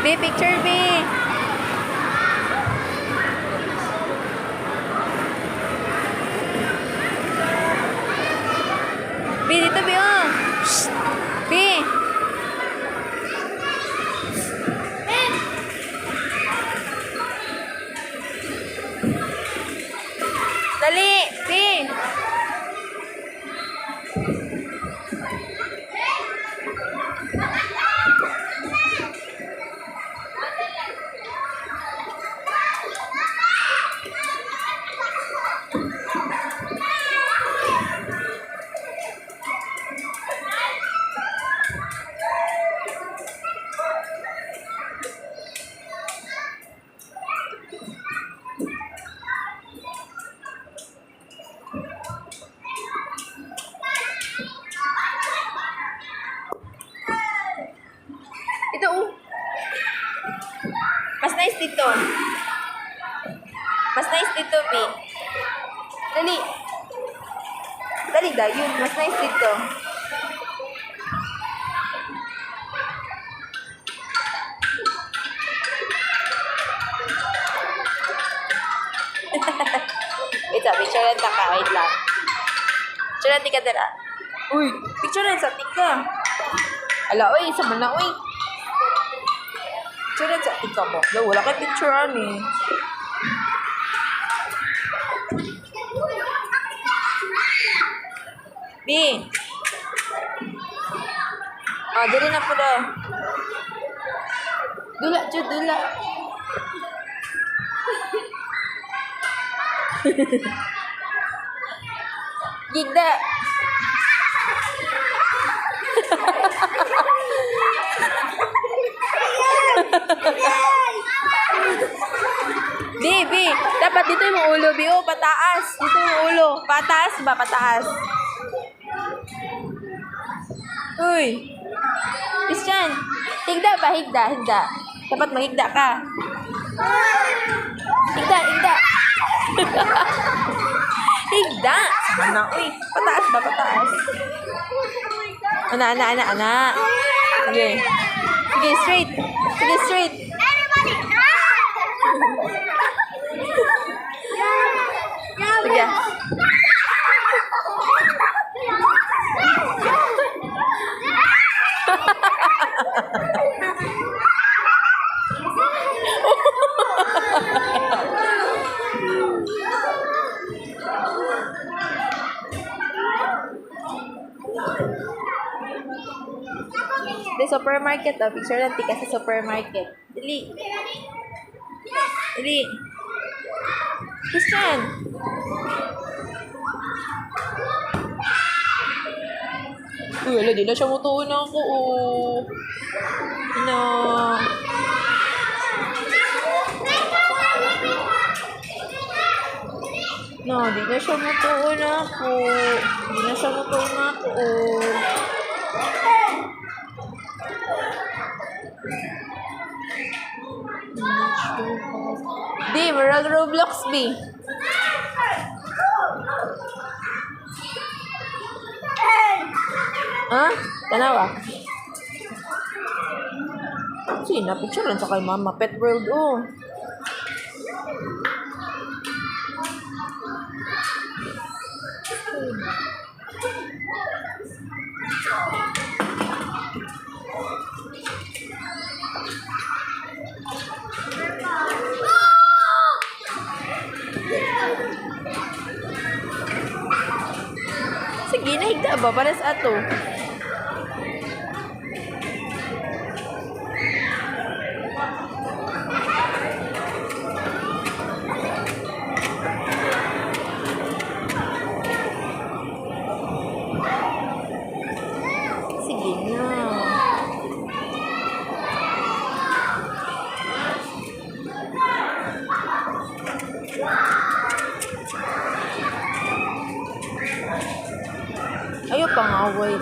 B, picture B. B, dito B, oh. Shh. B. Dali, B. Ito, oh. Mas nice dito. Mas nice dito, B. Dali. Dali, yun. Mas nice dito. Wait lang, picture lang ka. Wait lang. Picture lang ka dala. Uy, picture lang sa tika. Ala, uy, isa man na, uy. Picture lang sa tika mo. Wala kay picturean eh. B. Ah, dali na po na. Dula, Jud, dula. Gigda. B. Dapat dito yung ulo, B. Oh, pataas. Dito yung ulo. Pataas ba? Pataas. Uy. Christian. Higda ba? Higda. Dapat mahigda ka. Higda. Higda. Sana, uy. Pataas ba? Pataas. Ana. Sige. Sige, straight. Sige. Di supermarket, oh. Picture lang tika sa supermarket. Dili. Christian. Uy, wala, di na siya mutuon ako, oh. No, di na siya mutuon ako, oh. Di, marag Roblox, B. Ha? Tanawa? Sige, picture lang sa kay mama. Pet World, oh. Sige, nahigda ba? Para sa ato. Sige na. Ayaw pang away.